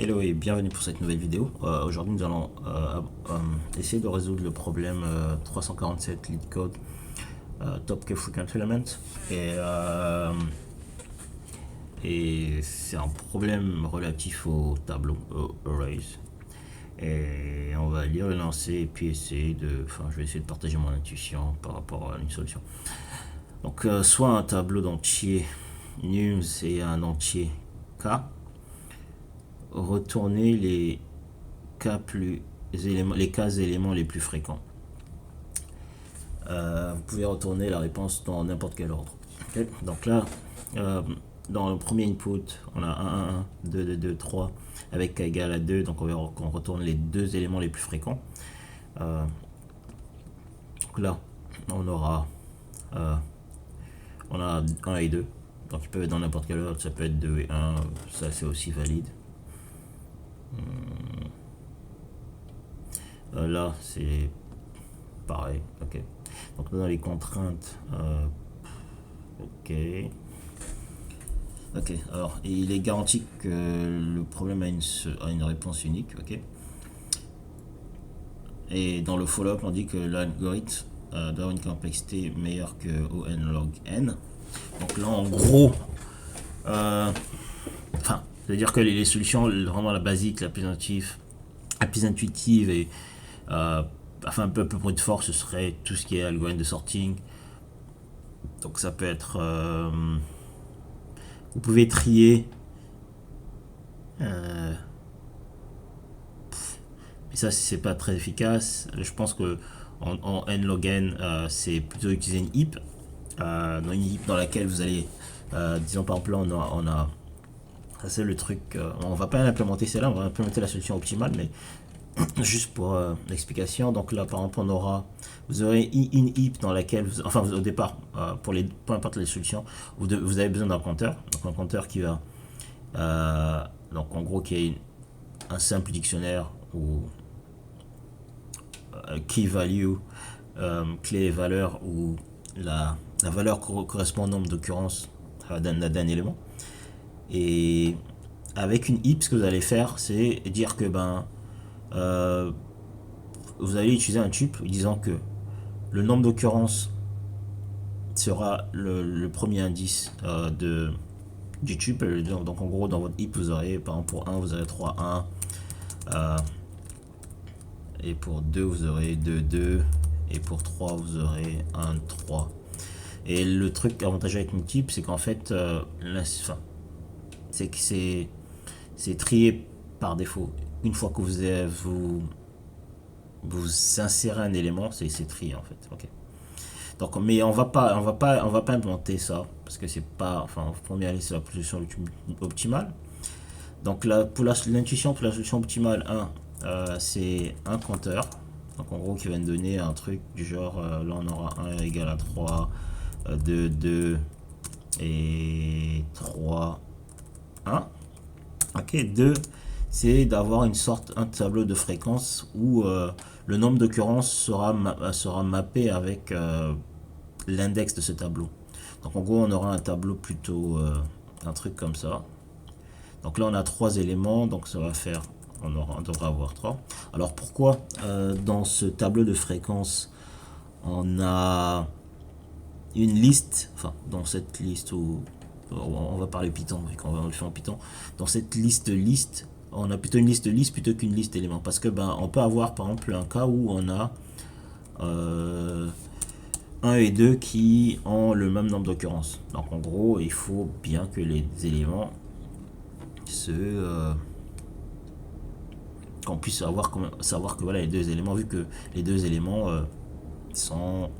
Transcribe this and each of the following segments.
Hello et bienvenue pour cette nouvelle vidéo. Aujourd'hui nous allons essayer de résoudre le problème 347 lead code top que frequent element et c'est un problème relatif au tableau au arrays et on va lire le lancer et puis essayer de je vais essayer de partager mon intuition par rapport à une solution. Donc soit un tableau d'entier nums et un entier k, retourner les cas éléments les plus fréquents. Vous pouvez retourner la réponse dans n'importe quel ordre. Okay. Donc là, dans le premier input, on a 1, 1, 1, 2, 2, 2, 3 avec k égale à 2. Donc on retourne les deux éléments les plus fréquents. Donc là, on a 1 et 2. Donc ils peuvent être dans n'importe quel ordre. Ça peut être 2 et 1. Ça c'est aussi valide. Là c'est pareil. Ok, donc dans les contraintes, ok, alors il est garanti que le problème a une réponse unique. Ok, et dans le follow-up on dit que l'algorithme doit avoir une complexité meilleure que on log n. Donc là en gros c'est-à-dire que les solutions vraiment la basique, la plus intuitive et un peu bruit de force, ce serait tout ce qui est algorithme de sorting. Donc ça peut être vous pouvez trier mais ça c'est pas très efficace. Je pense que en n log n c'est plutôt utiliser une heap, dans laquelle vous allez disons par exemple là on a ça c'est le truc, on va pas implémenter celle-là, on va implémenter la solution optimale, mais juste pour l'explication. Donc là par exemple vous aurez une heap dans laquelle au départ pour peu importe les solutions vous avez besoin d'un compteur, donc un compteur qui va donc en gros qui est un simple dictionnaire ou key value, clé et valeur, où la valeur correspond au nombre d'occurrences d'un élément. Et avec une heap, ce que vous allez faire, c'est dire que vous allez utiliser un tuple disant que le nombre d'occurrences sera le premier indice du tuple. Donc en gros dans votre heap vous aurez par exemple pour 1 vous aurez 3 1, et pour 2 vous aurez 2 2, et pour 3 vous aurez 1 3. Et le truc avantageux avec Multiple, c'est qu'en fait c'est que c'est trié par défaut. Une fois que vous insérez un élément, c'est trié en fait. Ok. Donc, mais on va pas implémenter ça parce que c'est pas, il faut mieux aller sur la solution optimale. Donc là, pour l'intuition, pour la solution optimale 1, c'est un compteur. Donc en gros qui va nous donner un truc du genre, là on aura 1 égale à 3, 2, 2 et 3, 1. Ok, 2, c'est d'avoir un tableau de fréquence où le nombre d'occurrences sera mappé avec l'index de ce tableau. Donc en gros on aura un tableau plutôt un truc comme ça. Donc là on a 3 éléments, donc ça va faire, on devra avoir 3. Alors pourquoi dans ce tableau de fréquence on a une liste, dans cette liste où on va parler Python, vu qu'on va le faire en Python, dans cette liste, on a plutôt une liste plutôt qu'une liste d'éléments, parce que on peut avoir par exemple un cas où on a 1 et 2 qui ont le même nombre d'occurrences. Donc en gros il faut bien que les éléments qu'on puisse savoir que voilà les deux éléments, vu que les deux éléments sont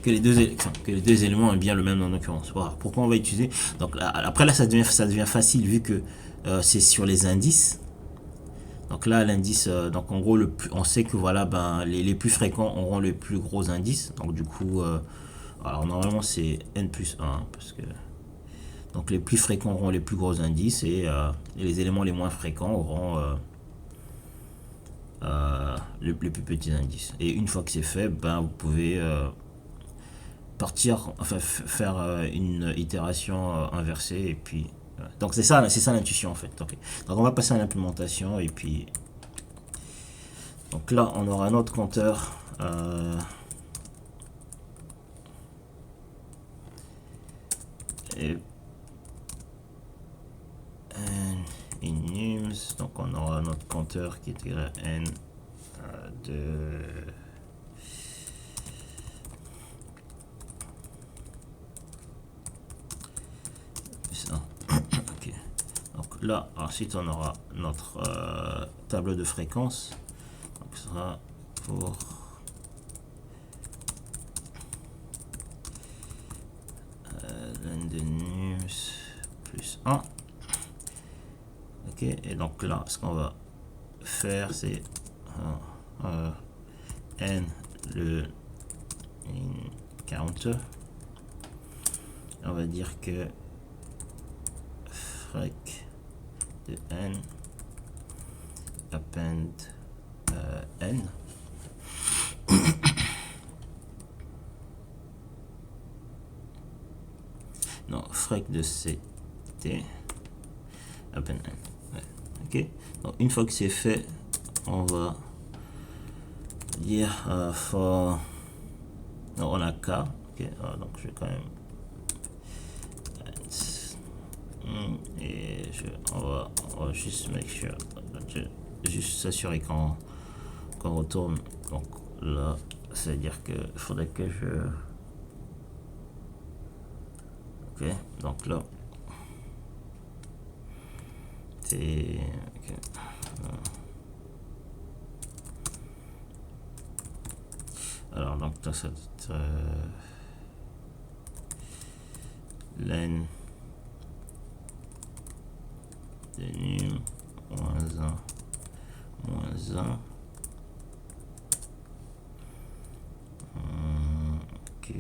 que les deux éléments ont bien le même en occurrence. Voilà pourquoi on va utiliser. Donc après là ça devient facile vu que c'est sur les indices. Donc là l'indice, donc en gros on sait que voilà les plus fréquents auront le plus gros indice. Donc du coup alors normalement c'est n plus 1 parce que donc les plus fréquents auront les plus gros indices et les éléments les moins fréquents auront les plus petits indices. Et une fois que c'est fait, vous pouvez faire une itération inversée et puis Donc c'est ça l'intuition en fait. Okay. Donc on va passer à l'implémentation et puis donc là on aura notre compteur et nums, donc on aura notre compteur qui est égal à n de ça. Ok. Donc là ensuite on aura notre tableau de fréquence, donc ce sera pour n de nums plus 1. Ok, et donc là ce qu'on va faire c'est n le counter, on va dire que frec de n append n non frec de ct append n. Ouais. Ok, donc une fois que c'est fait on va dire for non, on a k. Ok, donc je vais quand même et on va juste make sure, juste s'assurer qu'on retourne. Donc là c'est à dire que faudrait que je ok, donc là c'est okay. Alors donc là ça len de num moins 1 ok.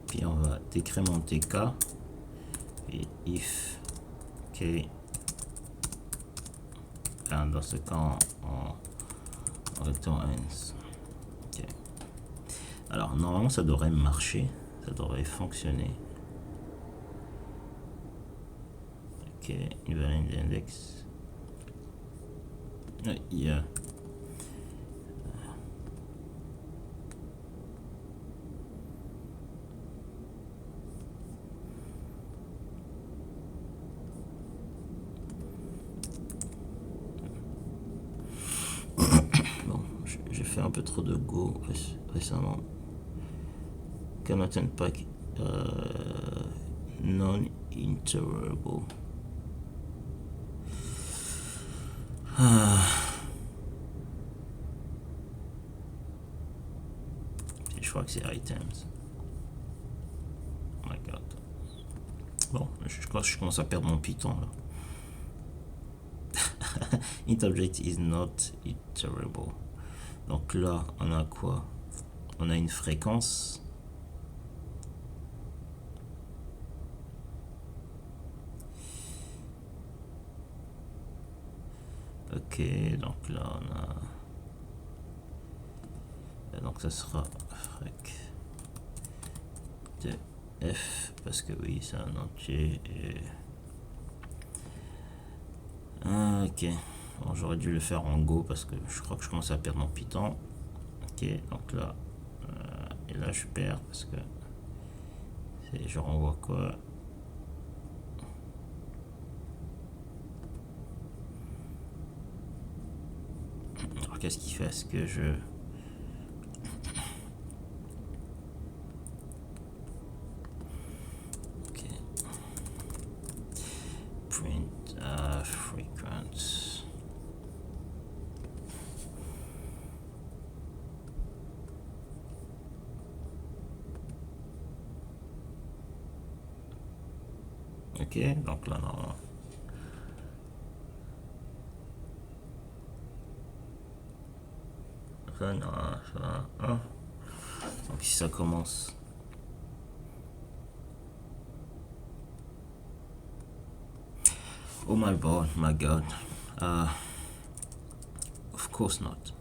Puis on va décrémenter k et if k, dans ce cas on retourne 1. Okay. Alors normalement ça devrait marcher, ça devrait fonctionner. Ok, equivalent index. Yeah. Bon, j'ai fait un peu trop de Go récemment. Cannot unpack non-interable. Je crois que c'est items. Oh my god. Bon, je crois que je commence à perdre mon Python là. Int object is not iterable. Donc là, on a quoi? On a une fréquence. Ok, donc là on a. Donc ça sera frec de f parce que oui, c'est un entier. Et... ok, bon, j'aurais dû le faire en Go parce que je crois que je commence à perdre mon Python. Ok, donc là, et là je perds parce que je renvoie quoi? Alors qu'est-ce qu'il fait? Est-ce que je... Ok. Print frequency. Ok, donc là, non. ça, non, ça, hein. Donc si ça commence. Oh my god. Of course not.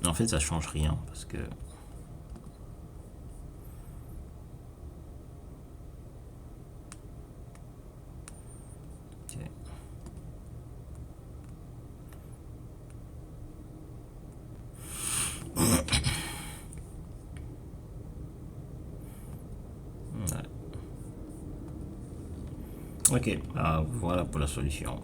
En fait, ça change rien parce que. Ok. Ouais. Ok, voilà pour la solution.